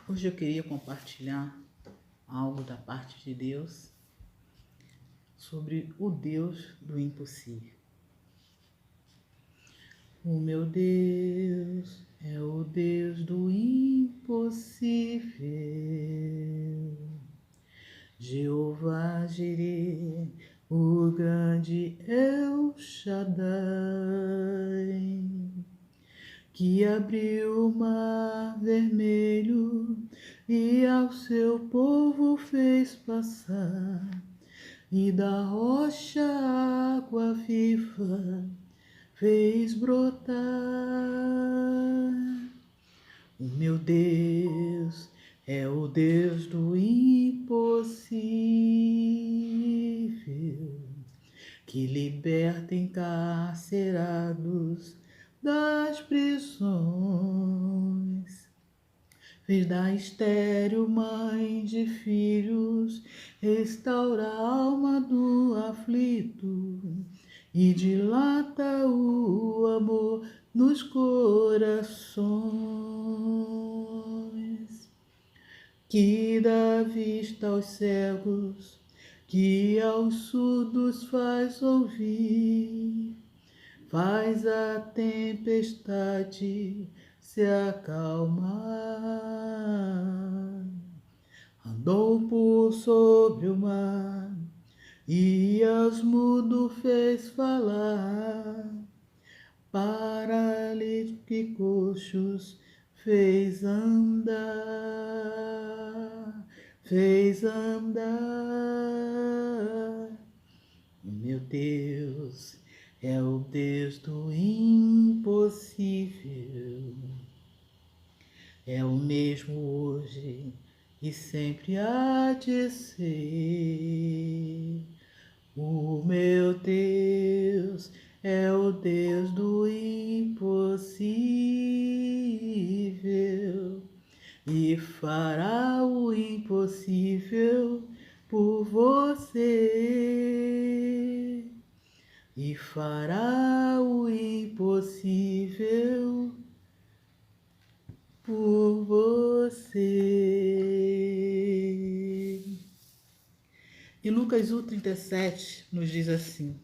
Hoje eu queria compartilhar algo da parte de Deus sobre o Deus do impossível. O meu Deus é o Deus do impossível. Jeová Jireh, o grande El Shaddai, que abriu o mar vermelho e ao seu povo fez passar, e da rocha água viva fez brotar. O meu Deus é o Deus do impossível, que liberta encarcerados das prisões. Fez da estéril mãe de filhos, restaura a alma do aflito e dilata o amor nos corações. Que dá vista aos cegos, que aos surdos faz ouvir, faz a tempestade se acalmar. Andou por sobre o mar e aos mudos fez falar, paralíticos e coxos fez andar, fez andar. Meu Deus é o Deus do impossível, é o mesmo hoje e sempre há de ser. O meu Deus é o Deus do impossível e fará o impossível por você. E fará o impossível por você. E Lucas 1,37 nos diz assim: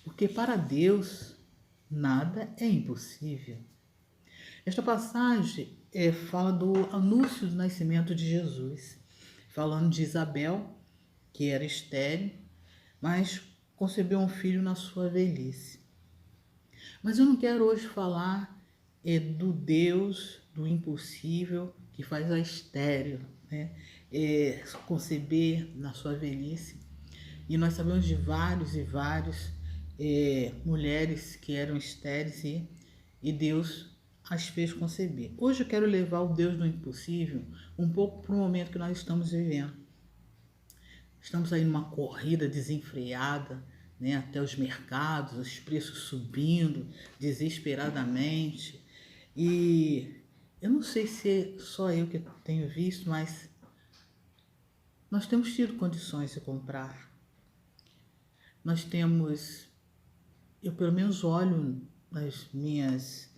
porque para Deus nada é impossível. Esta passagem fala do anúncio do nascimento de Jesus, falando de Isabel, que era estéril, mas concebeu um filho na sua velhice. Mas eu não quero hoje falar do Deus do impossível que faz a estéril, né? Conceber na sua velhice. E nós sabemos de vários e vários mulheres que eram estéreis e Deus as fez conceber. Hoje eu quero levar o Deus do impossível um pouco para o momento que nós estamos vivendo. Estamos aí numa corrida desenfreada, né, até os mercados, os preços subindo desesperadamente. E eu não sei se é só eu que tenho visto, mas nós temos tido condições de comprar. Nós temos, eu pelo menos olho nas minhas,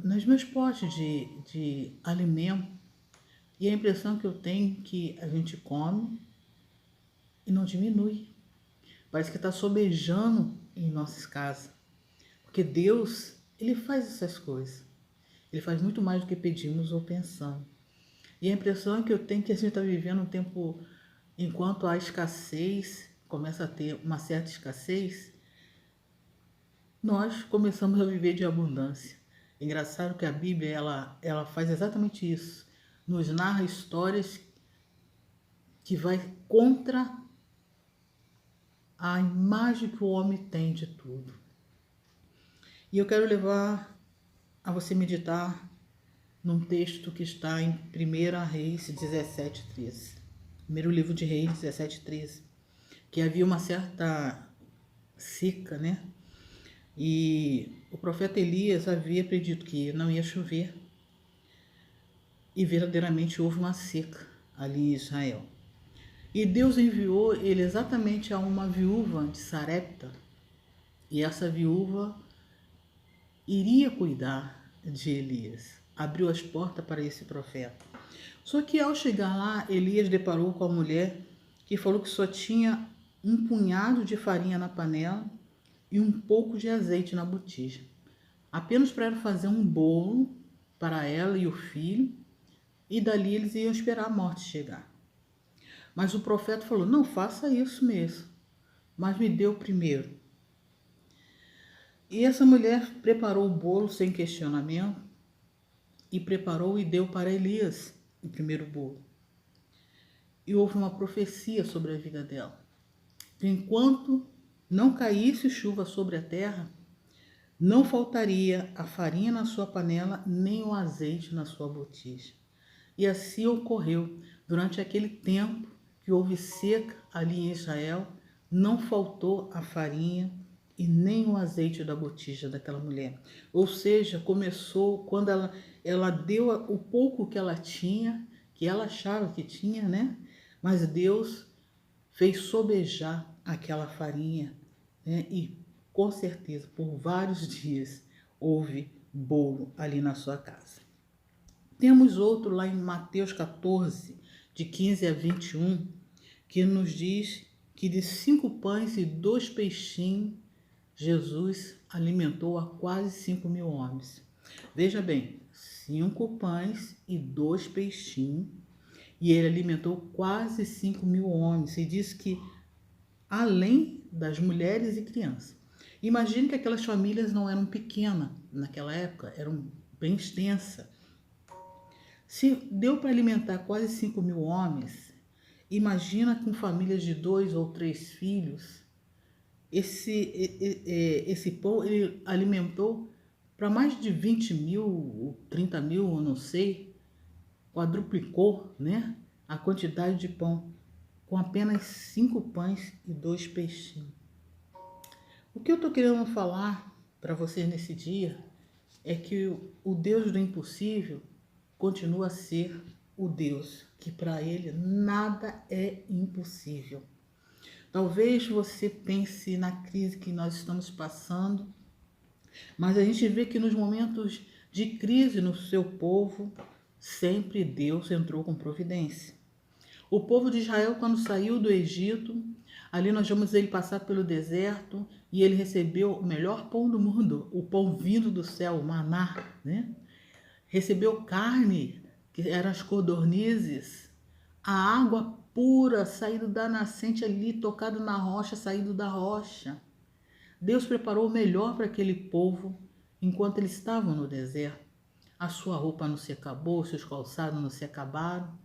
nos meus potes de alimento, e a impressão que eu tenho é que a gente come e não diminui. Parece que está sobejando em nossas casas. Porque Deus, Ele faz essas coisas. Ele faz muito mais do que pedimos ou pensamos. E a impressão que eu tenho é que a gente está vivendo um tempo, enquanto a escassez, começa a ter uma certa escassez, nós começamos a viver de abundância. Engraçado que a Bíblia, ela faz exatamente isso. Nos narra histórias que vai contra a imagem que o homem tem de tudo. E eu quero levar a você meditar num texto que está em 1 Reis 17:13. Primeiro livro de Reis 17:13. Que havia uma certa seca, né? E o profeta Elias havia predito que não ia chover. E verdadeiramente houve uma seca ali em Israel. E Deus enviou ele exatamente a uma viúva de Sarepta. E essa viúva iria cuidar de Elias, abriu as portas para esse profeta. Só que ao chegar lá, Elias deparou com a mulher que falou que só tinha um punhado de farinha na panela e um pouco de azeite na botija. Apenas para ela fazer um bolo para ela e o filho, e dali eles iam esperar a morte chegar. Mas o profeta falou, não, faça isso mesmo, mas me dê o primeiro. E essa mulher preparou o bolo sem questionamento, e preparou e deu para Elias o primeiro bolo. E houve uma profecia sobre a vida dela. Enquanto não caísse chuva sobre a terra, não faltaria a farinha na sua panela, nem o azeite na sua botija. E assim ocorreu. Durante aquele tempo que houve seca ali em Israel, não faltou a farinha e nem o azeite da botija daquela mulher. Ou seja, começou quando ela deu o pouco que ela tinha, que ela achava que tinha, né? Mas Deus fez sobejar aquela farinha, né? E com certeza, por vários dias, houve bolo ali na sua casa. Temos outro lá em Mateus 14, de 15 a 21, que nos diz que de 5 pães e 2 peixinhos, Jesus alimentou a quase 5.000 homens. Veja bem, 5 pães e 2 peixinhos, e ele alimentou quase 5.000 homens. E diz que além das mulheres e crianças. Imagine que aquelas famílias não eram pequenas naquela época, eram bem extensas. Se deu para alimentar quase 5.000 homens, imagina com famílias de 2 ou 3 filhos. Esse pão ele alimentou para mais de 20.000, 30.000, eu não sei, quadruplicou, né, a quantidade de pão com apenas 5 pães e 2 peixinhos. O que eu estou querendo falar para vocês nesse dia é que o Deus do impossível continua a ser o Deus que para ele nada é impossível. Talvez você pense na crise que nós estamos passando, mas a gente vê que nos momentos de crise no seu povo, sempre Deus entrou com providência. O povo de Israel, quando saiu do Egito, ali nós vemos ele passar pelo deserto e ele recebeu o melhor pão do mundo, o pão vindo do céu, o maná, né? Recebeu carne, que eram as codornizes, a água pura, saído da nascente ali, tocado na rocha, saído da rocha. Deus preparou o melhor para aquele povo enquanto eles estavam no deserto. A sua roupa não se acabou, seus calçados não se acabaram.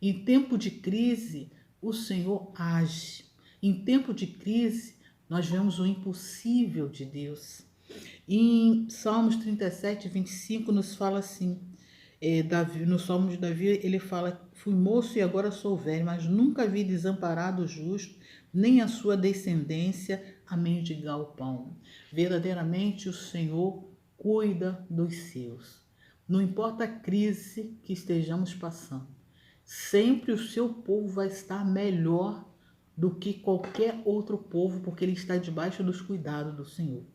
Em tempo de crise, o Senhor age. Em tempo de crise, nós vemos o impossível de Deus. Em Salmos 37, 25, nos fala assim, no Salmo de Davi, ele fala, fui moço e agora sou velho, mas nunca vi desamparado o justo, nem a sua descendência a mendigar o pão. Verdadeiramente o Senhor cuida dos seus. Não importa a crise que estejamos passando, sempre o seu povo vai estar melhor do que qualquer outro povo, porque ele está debaixo dos cuidados do Senhor.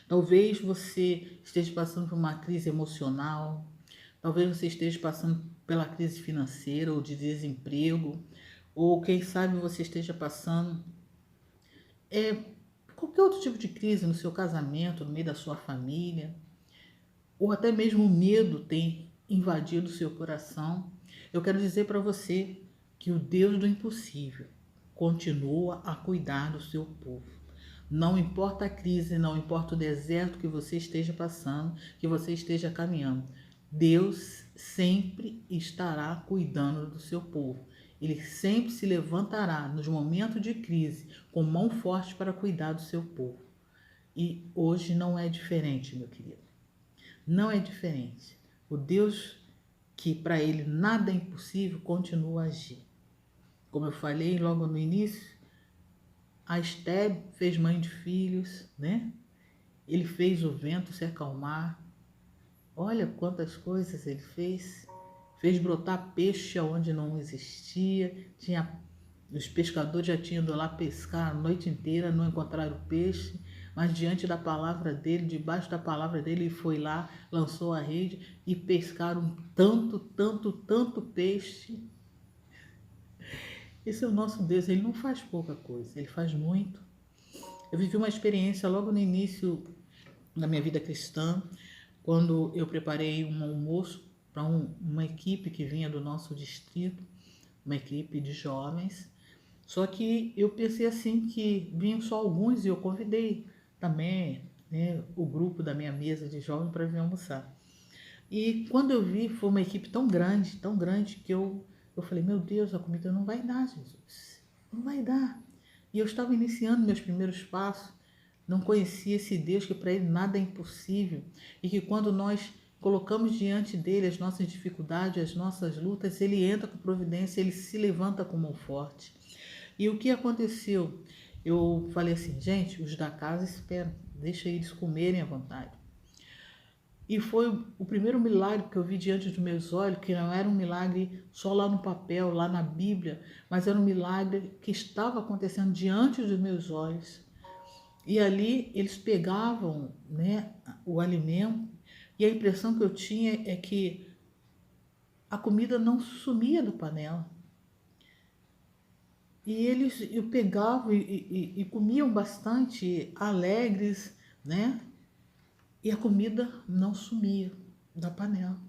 Talvez você esteja passando por uma crise emocional, talvez você esteja passando pela crise financeira ou de desemprego, ou quem sabe você esteja passando qualquer outro tipo de crise no seu casamento, no meio da sua família, ou até mesmo o medo tem invadido o seu coração. Eu quero dizer para você que o Deus do impossível continua a cuidar do seu povo. Não importa a crise, não importa o deserto que você esteja passando, que você esteja caminhando, Deus sempre estará cuidando do seu povo. Ele sempre se levantará nos momentos de crise com mão forte para cuidar do seu povo. E hoje não é diferente, meu querido. Não é diferente. O Deus que para ele nada é impossível continua a agir. Como eu falei logo no início, a Esther fez mãe de filhos, né? Ele fez o vento se acalmar. Olha quantas coisas ele fez. Fez brotar peixe onde não existia. Os pescadores já tinham ido lá pescar a noite inteira, não encontraram peixe. mas diante da palavra dele, debaixo da palavra dele, ele foi lá, lançou a rede e pescaram tanto peixe. Esse é o nosso Deus, ele não faz pouca coisa, ele faz muito. Eu vivi uma experiência logo no início da minha vida cristã, quando eu preparei um almoço para uma equipe que vinha do nosso distrito, uma equipe de jovens. Só que eu pensei assim que vinham só alguns e eu convidei também, né, o grupo da minha mesa de jovens para vir almoçar. E quando eu vi, foi uma equipe tão grande que eu falei, meu Deus, a comida não vai dar, Jesus, não vai dar. E eu estava iniciando meus primeiros passos, não conhecia esse Deus que para ele nada é impossível e que quando nós colocamos diante dele as nossas dificuldades, as nossas lutas, ele entra com providência, ele se levanta com mão forte. E o que aconteceu? Eu falei assim, gente, os da casa esperam, deixa eles comerem à vontade. E foi o primeiro milagre que eu vi diante dos meus olhos, que não era um milagre só lá no papel, lá na Bíblia, mas era um milagre que estava acontecendo diante dos meus olhos. E ali eles pegavam, né, o alimento, e a impressão que eu tinha é que a comida não sumia da panela. E eles pegavam e comiam bastante, alegres, né? E a comida não sumia da panela.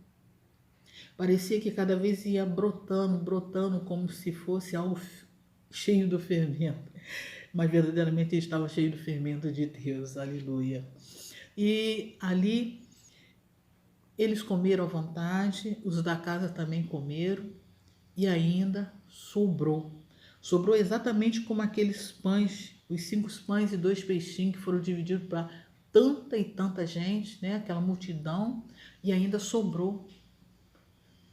Parecia que cada vez ia brotando, como se fosse algo cheio do fermento. Mas verdadeiramente estava cheio do fermento de Deus, aleluia. E ali eles comeram à vontade, os da casa também comeram e ainda sobrou. Sobrou exatamente como aqueles pães, os 5 pães e 2 peixinhos que foram divididos para tanta e tanta gente, né? Aquela multidão, e ainda sobrou.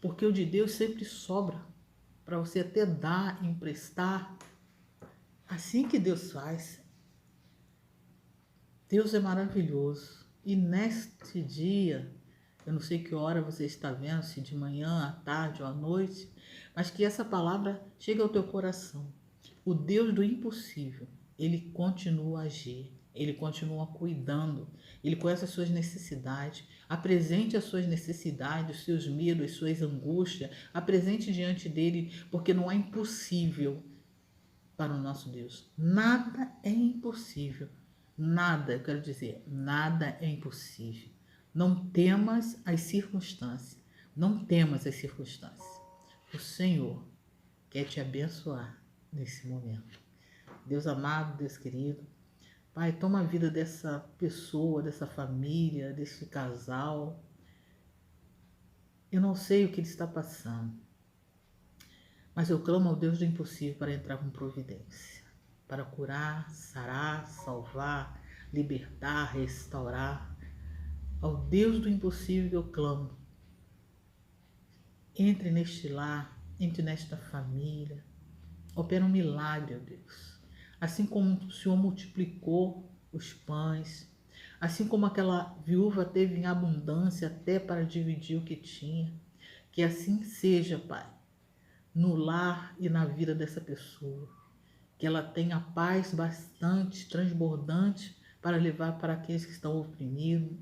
Porque o de Deus sempre sobra, para você até dar, emprestar. Assim que Deus faz. Deus é maravilhoso. E neste dia, eu não sei que hora você está vendo, se de manhã, à tarde ou à noite, mas que essa palavra chegue ao teu coração. O Deus do impossível, ele continua a agir, ele continua cuidando, ele conhece as suas necessidades, apresente as suas necessidades, os seus medos, as suas angústias, apresente diante dele, porque não é impossível para o nosso Deus. Nada é impossível. Nada, eu quero dizer, nada é impossível. Não temas as circunstâncias. Não temas as circunstâncias. O Senhor quer te abençoar nesse momento. Deus amado, Deus querido, Pai, toma a vida dessa pessoa, dessa família, desse casal. Eu não sei o que ele está passando, mas eu clamo ao Deus do impossível para entrar com providência, para curar, sarar, salvar, libertar, restaurar. Ao Deus do impossível que eu clamo. Entre neste lar, entre nesta família. Opera um milagre, ó Deus. Assim como o Senhor multiplicou os pães, assim como aquela viúva teve em abundância até para dividir o que tinha, que assim seja, Pai, no lar e na vida dessa pessoa. Que ela tenha paz bastante, transbordante, para levar para aqueles que estão oprimidos.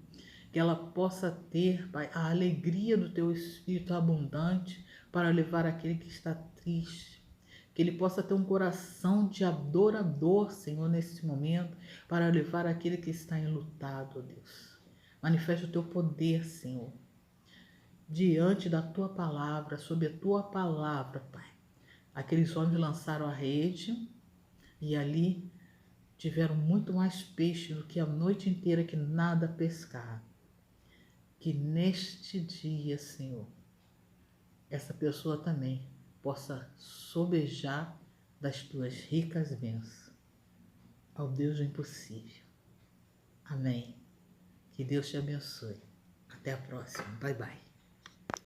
Que ela possa ter, Pai, a alegria do Teu Espírito abundante para levar aquele que está triste. Que ele possa ter um coração de adorador, Senhor, nesse momento, para levar aquele que está enlutado, ó Deus. Manifeste o Teu poder, Senhor, diante da Tua palavra, sob a Tua palavra, Pai. Aqueles homens lançaram a rede e ali tiveram muito mais peixe do que a noite inteira que nada pescaram. Que neste dia, Senhor, essa pessoa também possa sobejar das tuas ricas bênçãos. Ao Deus do impossível. Amém. Que Deus te abençoe. Até a próxima. Bye, bye.